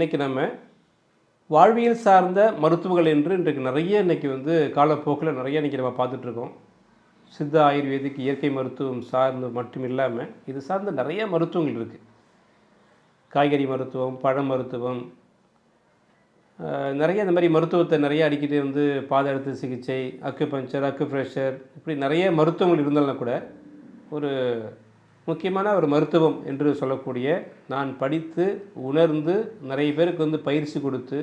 இன்றைக்கி நம்ம வாழ்வியல் சார்ந்த மருத்துவங்கள் என்று இன்றைக்கு காலப்போக்கில் நிறைய இன்றைக்கி நம்ம பார்த்துட்ருக்கோம். சித்த ஆயுர்வேதிக் இயற்கை மருத்துவம் சார்ந்து மட்டும் இல்லாமல் இது சார்ந்த நிறைய மருத்துவங்கள் இருக்குது. காய்கறி மருத்துவம், பழ மருத்துவம், நிறைய இந்த மாதிரி மருத்துவத்தை நிறைய அடிக்கிட்டு பாத அழுத்த சிகிச்சை, அக்குபஞ்சர், அக்குப்ரெஷர், இப்படி நிறைய மருத்துவங்கள் இருந்தாலும் கூட ஒரு முக்கியமான ஒரு மருத்துவம் என்று சொல்லக்கூடிய, நான் படித்து உணர்ந்து நிறைய பேருக்கு பயிற்சி கொடுத்து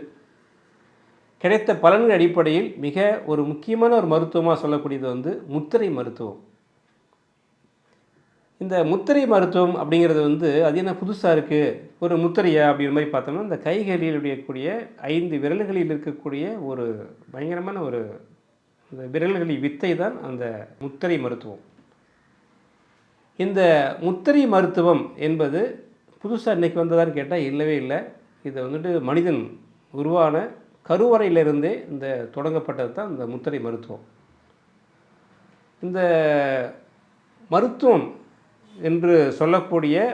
கிடைத்த பலன்கள் அடிப்படையில் மிக ஒரு முக்கியமான ஒரு மருத்துவமாக சொல்லக்கூடியது முத்திரை மருத்துவம். இந்த முத்திரை மருத்துவம் அப்படிங்கிறது அது என்ன புதுசாக இருக்குது, ஒரு முத்திரையா அப்படிங்கிற மாதிரி பார்த்தோம்னா, இந்த கைகளில் இருக்கக்கூடிய 5 விரல்களில் இருக்கக்கூடிய ஒரு பயங்கரமான ஒரு இந்த விரல்களின் வித்தை தான் அந்த முத்திரை மருத்துவம். இந்த முத்திரை மருத்துவம் என்பது புதுசாக இன்றைக்கி வந்ததான்னு கேட்டால் இல்லவே இல்லை. இது மனிதன் உருவான கருவறையிலிருந்தே இந்த தொடங்கப்பட்டது தான் இந்த முத்திரை மருத்துவம். இந்த மருத்துவம் என்று சொல்லக்கூடிய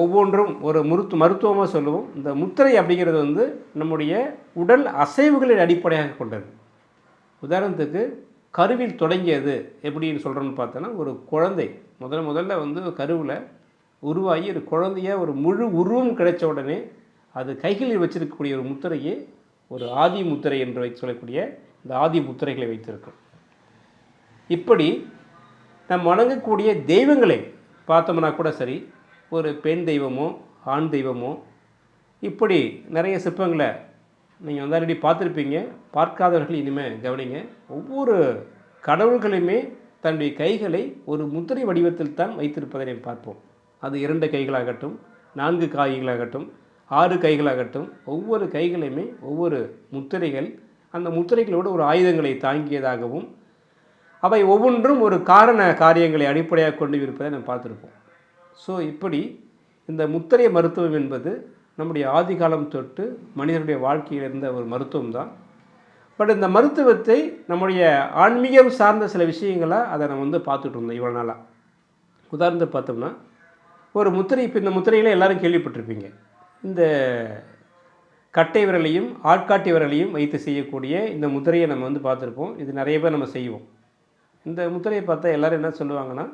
ஒவ்வொன்றும் ஒரு மருத்துவமாக சொல்லுவோம். இந்த முத்திரை அப்படிங்கிறது நம்முடைய உடல் அசைவுகளின் அடிப்படையாக கொண்டது. உதாரணத்துக்கு கருவில் தொடங்கியது எப்படின்னு சொல்கிறோன்னு பார்த்தோன்னா, ஒரு குழந்தை முதல்ல கருவில் உருவாகி ஒரு குழந்தையாக ஒரு முழு உருவம் கிடைச்ச உடனே அது கைகளில் வச்சிருக்கக்கூடிய ஒரு முத்திரையே ஒரு ஆதி முத்திரை என்று சொல்லக்கூடிய இந்த ஆதி முத்திரைகளை வைத்திருக்கும். இப்படி நம் வணங்கக்கூடிய தெய்வங்களை பார்த்தோம்னா கூட சரி, ஒரு பெண் தெய்வமோ ஆண் தெய்வமோ, இப்படி நிறைய சிற்பங்களை நீங்கள் ஆல்ரெடி பார்த்துருப்பீங்க. பார்க்காதவர்கள் இனிமேல் கவனிங்க. ஒவ்வொரு கடவுள்களுமே தன்னுடைய கைகளை ஒரு முத்திரை வடிவத்தில் தான் வைத்திருப்பதை நாம் பார்ப்போம். அது 2 கைகளாகட்டும், 4 கைகளாகட்டும், 6 கைகளாகட்டும், ஒவ்வொரு கைகளையுமே ஒவ்வொரு முத்திரைகள், அந்த முத்திரைகளோடு ஒரு ஆயுதங்களை தாங்கியதாகவும், அவை ஒவ்வொன்றும் ஒரு காரியங்களை அடிப்படையாக கொண்டு இருப்பதை நாம் பார்த்துருப்போம். ஸோ இப்படி இந்த முத்திரை மருத்துவம் என்பது நம்முடைய ஆதிகாலம் தொட்டு மனிதனுடைய வாழ்க்கையில் இருந்த ஒரு மருத்துவம் தான். பட் இந்த மருத்துவத்தை நம்முடைய ஆன்மீகம் சார்ந்த சில விஷயங்களாக அதை நம்ம பார்த்துட்டு இருந்தோம் இவ்வளோ நாளாக. உதாரணத்தை பார்த்தோம்னா, ஒரு முத்திரை, இப்போ இந்த முத்திரைகளை எல்லோரும் கேள்விப்பட்டிருப்பீங்க. இந்த கட்டை விரலையும் ஆட்காட்டி விரலையும் வைத்து செய்யக்கூடிய இந்த முத்திரையை நம்ம பார்த்துருப்போம். இது நிறைய பேர் நம்ம செய்வோம். இந்த முத்திரையை பார்த்தா எல்லோரும் என்ன சொல்லுவாங்கன்னா,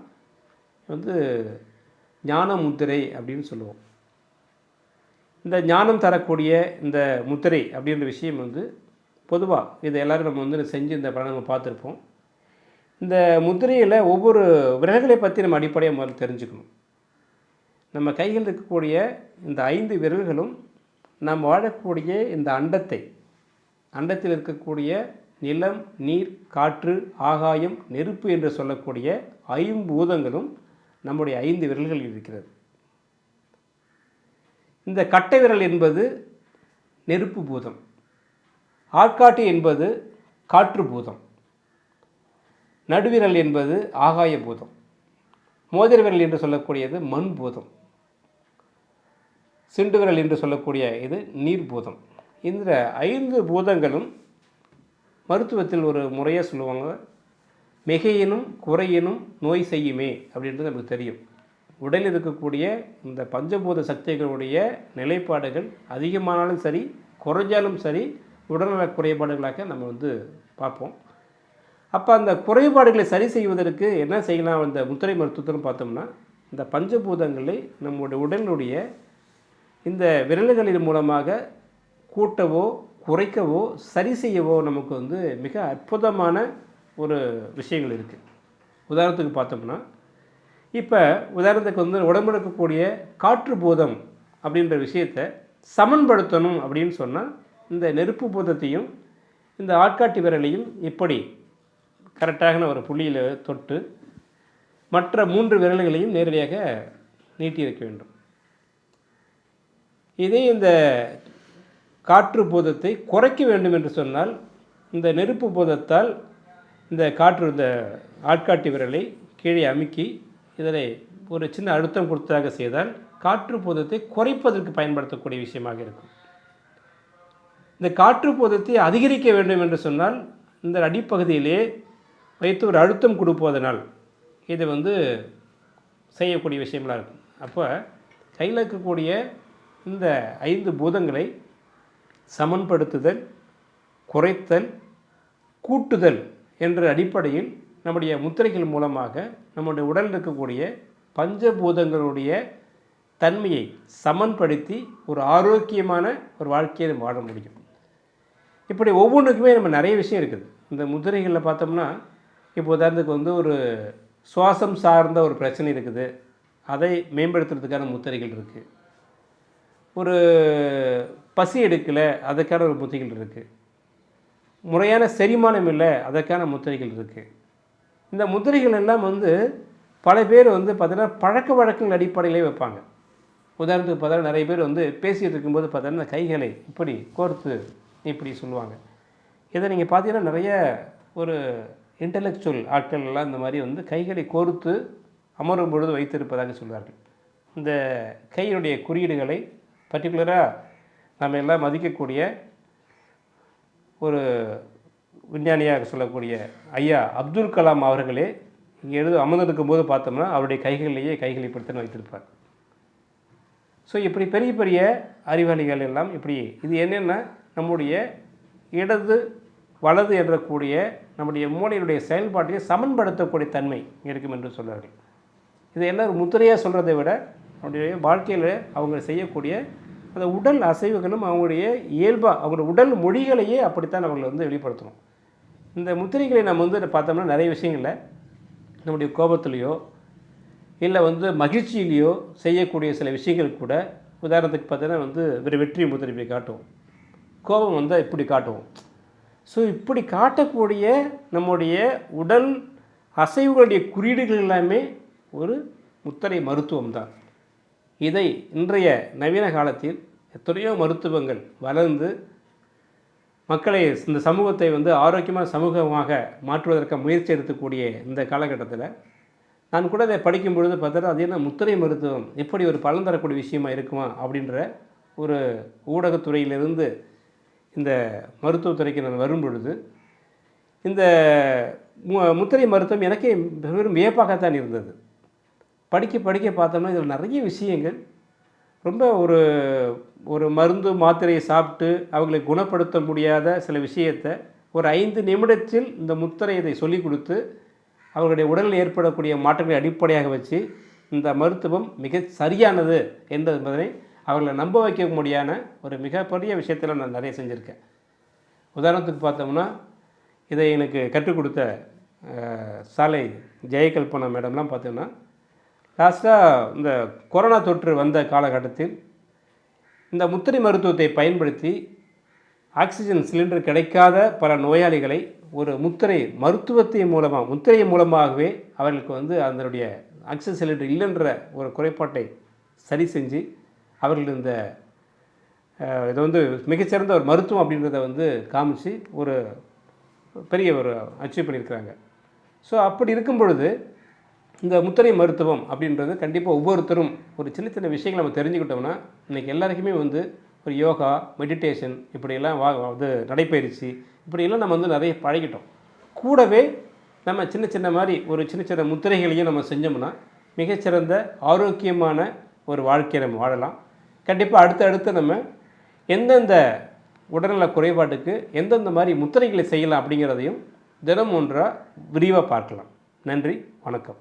ஞான முத்திரை அப்படின்னு சொல்லுவோம். இந்த ஞானம் தரக்கூடிய இந்த முத்திரை அப்படின்ற விஷயம் பொதுவாக இதை எல்லோரும் நம்ம செஞ்சு இந்த படம் நம்ம பார்த்துருப்போம். இந்த முத்திரையில் ஒவ்வொரு விரல்களை பற்றி நம்ம அடிப்படையாக முதல்ல தெரிஞ்சுக்கணும். நம்ம கையில் இருக்கக்கூடிய இந்த 5 விரல்களும் நாம் வாழக்கூடிய இந்த அண்டத்தில் இருக்கக்கூடிய நிலம், நீர், காற்று, ஆகாயம், நெருப்பு என்று சொல்லக்கூடிய 5 பூதங்களும் நம்முடைய 5 விரல்களில் இருக்கிறது. இந்த கட்டை விரல் என்பது நெருப்பு பூதம், ஆட்காட்டி என்பது காற்று பூதம், நடுவிரல் என்பது ஆகாய பூதம், மோதிர விரல் என்று சொல்லக்கூடியது மண் பூதம், சிண்டு விரல் என்று சொல்லக்கூடிய இது நீர் பூதம். இந்த 5 பூதங்களும் மருத்துவத்தில் ஒரு முறையாக சொல்லுவாங்க, மிகையினும் குறையினும் நோய் செய்யுமே அப்படின்றது நமக்கு தெரியும். உடலில் இருக்கக்கூடிய இந்த பஞ்சபூத சக்திகளுடைய நிலைப்பாடுகள் அதிகமானாலும் சரி, குறைஞ்சாலும் சரி, உடல்நல குறைபாடுகளாக நம்ம பார்ப்போம். அப்போ அந்த குறைபாடுகளை சரி செய்வதற்கு என்ன செய்யலாம் அந்த முத்திரை மருத்துவத்தில் பார்த்தோம்னா, இந்த பஞ்சபூதங்களை நம்முடைய உடலுடைய இந்த விரல்களின் மூலமாக கூட்டவோ குறைக்கவோ சரி செய்யவோ நமக்கு மிக அற்புதமான ஒரு விஷயங்கள் இருக்குது. உதாரணத்துக்கு பார்த்தோம்னா, இப்போ உதாரணத்துக்கு உடம்புல இருக்கக்கூடிய காற்று பூதம் அப்படின்ற விஷயத்தை சமன்படுத்தணும் அப்படின்னு சொன்னால், இந்த நெருப்பு பூதத்தையும் இந்த ஆட்காட்டி விரலையும் இப்படி கரெக்டாக ஒரு புள்ளியில் தொட்டு மற்ற 3 விரல்களையும் நேரடியாக நீட்டி இருக்க வேண்டும். இதே இந்த காற்று பூதத்தை குறைக்க வேண்டும் என்று சொன்னால், இந்த நெருப்பு பூதத்தால் இந்த ஆட்காட்டி விரலை கீழே அமுக்கி இதனை ஒரு சின்ன அழுத்தம் கொடுத்ததாக செய்தால் காற்று பூதத்தை குறைப்பதற்கு பயன்படுத்தக்கூடிய விஷயமாக இருக்கும். இந்த காற்று பூதத்தை அதிகரிக்க வேண்டும் என்று சொன்னால், இந்த அடிப்பகுதியிலே வைத்து ஒரு அழுத்தம் கொடுப்பதனால் இது செய்யக்கூடிய விஷயங்களாக இருக்கும். அப்போ கையில் இருக்கக்கூடிய இந்த 5 பூதங்களை சமன்படுத்துதல், குறைத்தல், கூட்டுதல் என்ற அடிப்படையில் நம்முடைய முத்திரைகள் மூலமாக நம்முடைய உடலில் இருக்கக்கூடிய பஞ்சபூதங்களுடைய தன்மையை சமன்படுத்தி ஒரு ஆரோக்கியமான ஒரு வாழ்க்கையை நம்ம வாழ முடியும். இப்படி ஒவ்வொன்றுக்குமே நம்ம நிறைய விஷயம் இருக்குது. இந்த முத்திரைகளில் பார்த்தோம்னா, இப்போ உதாரணத்துக்கு வந்து ஒரு சுவாசம் சார்ந்த ஒரு பிரச்சனை இருக்குது, அதை மேம்படுத்துறதுக்கான முத்திரைகள் இருக்குது. ஒரு பசி எடுக்கலை, அதுக்கான ஒரு முத்திரைகள் இருக்குது. முறையான செரிமானம் இல்லை, அதற்கான முத்திரைகள் இருக்குது. இந்த முத்திரைகள் எல்லாம் வந்து பல பேர் வந்து பார்த்தீங்கன்னா பழக்க வழக்கங்கள் அடிப்படையிலே வைப்பாங்க. உதாரணத்துக்கு பார்த்தா நிறைய பேர் வந்து பேசிகிட்டு இருக்கும்போது பார்த்தீங்கன்னா கைகளை இப்படி கோர்த்து இப்படி சொல்லுவாங்க. இதை நீங்கள் பார்த்தீங்கன்னா நிறைய ஒரு இன்டலெக்சுவல் ஆட்கள் எல்லாம் இந்த மாதிரி வந்து கைகளை கோர்த்து அமரும் பொழுது வைத்திருப்பதாக சொல்வார்கள். இந்த கையினுடைய குறியீடுகளை பர்டிகுலராக நம்ம எல்லாம் மதிக்கக்கூடிய ஒரு விஞ்ஞானியாக சொல்லக்கூடிய ஐயா அப்துல் கலாம் அவர்களே இங்கே அமர்ந்திருக்கும் போது பார்த்தோம்னா அவருடைய கைகளிலேயே கைகளை இப்படித்தான் வைத்திருப்பார். ஸோ இப்படி பெரிய பெரிய அறிவாளிகள் எல்லாம் இப்படி இது என்னென்னா நம்முடைய இடது வலது என்றக்கூடிய நம்முடைய மூளையினுடைய செயல்பாட்டையை சமன்படுத்தக்கூடிய தன்மை இருக்கும் என்று சொல்வார்கள். இது எல்லோரும் முத்திரையாக சொல்கிறதை விட அவங்களுடைய வாழ்க்கையில் அவங்க செய்யக்கூடிய அந்த உடல் அசைவுகளும் அவங்களுடைய இயல்பாக அவங்களோட உடல் மொழிகளையே அப்படித்தான் அவங்களை வந்து வெளிப்படுத்தணும். இந்த முத்திரைகளை நம்ம வந்து பார்த்தோம்னா நிறைய விஷயங்களில் நம்முடைய கோபத்துலேயோ இல்லை வந்து மகிழ்ச்சியிலையோ செய்யக்கூடிய சில விஷயங்கள் கூட உதாரணத்துக்கு பார்த்தீங்கன்னா வந்து வெற்றி முத்திரை இப்படி காட்டுவோம், கோபம் வந்தால் இப்படி காட்டுவோம். ஸோ இப்படி காட்டக்கூடிய நம்முடைய உடல் அசைவுகளுடைய குறியீடுகள் எல்லாமே ஒரு முத்திரை மருத்துவம் தான். இதை இன்றைய நவீன காலத்தில் எத்தனையோ மருத்துவங்கள் வளர்ந்து மக்களை இந்த சமூகத்தை வந்து ஆரோக்கியமான சமூகமாக மாற்றுவதற்கு முயற்சி எடுக்கக்கூடிய இந்த காலகட்டத்தில் நான் கூட அதை படிக்கும் பொழுது பார்த்தா அது என்ன முத்திரை மருத்துவம் எப்படி ஒரு பலன் தரக்கூடிய விஷயமா இருக்குமா அப்படின்ற ஒரு ஊடகத்துறையிலிருந்து இந்த மருத்துவத்துறைக்கு நான் வரும் பொழுது இந்த முத்திரை மருத்துவம் எனக்கே வெறும் வியப்பாகத்தான் இருந்தது. படிக்க படிக்க பார்த்தோம்னா இதில் நிறைய விஷயங்கள் ரொம்ப ஒரு ஒரு மருந்து மாத்திரையை சாப்பிட்டு அவங்களை குணப்படுத்த முடியாத சில விஷயத்தை ஒரு 5 நிமிடத்தில் இந்த முத்திரை இதை சொல்லிக் கொடுத்து அவர்களுடைய உடலில் ஏற்படக்கூடிய மாற்றங்களை அடிப்படையாக வச்சு இந்த மருத்துவம் மிக சரியானது என்பதை அவர்களை நம்ப வைக்க முடியாத ஒரு மிகப்பெரிய விஷயத்தில் நான் நிறைய செஞ்சுருக்கேன். உதாரணத்துக்கு பார்த்தோம்னா இதை எனக்கு கற்றுக் கொடுத்த சாலை ஜெயகல்பனா மேடம்லாம் பார்த்தோம்னா லாஸ்ட்டாக இந்த கொரோனா தொற்று வந்த காலகட்டத்தில் இந்த முத்திரை மருத்துவத்தை பயன்படுத்தி ஆக்சிஜன் சிலிண்டர் கிடைக்காத பல நோயாளிகளை ஒரு முத்திரை மூலமாகவே அவர்களுக்கு வந்து அதனுடைய ஆக்சிஜன் சிலிண்டர் இல்லைன்ற ஒரு குறைபாட்டை சரி செஞ்சு அவர்கள் இந்த இதை வந்து மிகச்சிறந்த ஒரு மருத்துவம் அப்படின்றத வந்து காமிச்சு ஒரு பெரிய ஒரு அச்சீவ் பண்ணியிருக்கிறாங்க. ஸோ அப்படி இருக்கும் பொழுது இந்த முத்திரை மருத்துவம் அப்படின்றது கண்டிப்பாக ஒவ்வொருத்தரும் ஒரு சின்ன சின்ன விஷயங்கள் நம்ம தெரிஞ்சுக்கிட்டோம்னா இன்றைக்கி எல்லாருக்குமே வந்து ஒரு யோகா, மெடிடேஷன் இப்படியெல்லாம் இது நடைப்பயிற்சி இப்படியெல்லாம் நம்ம வந்து நிறைய பழகிட்டோம். கூடவே நம்ம சின்ன சின்ன மாதிரி ஒரு சின்ன சின்ன முத்திரைகளையும் நம்ம செஞ்சோம்னா மிகச்சிறந்த ஆரோக்கியமான ஒரு வாழ்க்கையை நம்ம வாழலாம். கண்டிப்பாக அடுத்தடுத்து நம்ம எந்தெந்த உடல்நல குறைபாட்டுக்கு எந்தெந்த மாதிரி முத்திரைகளை செய்யலாம் அப்படிங்கிறதையும் தினம் ஒன்றாக விரிவாக பார்க்கலாம். நன்றி, வணக்கம்.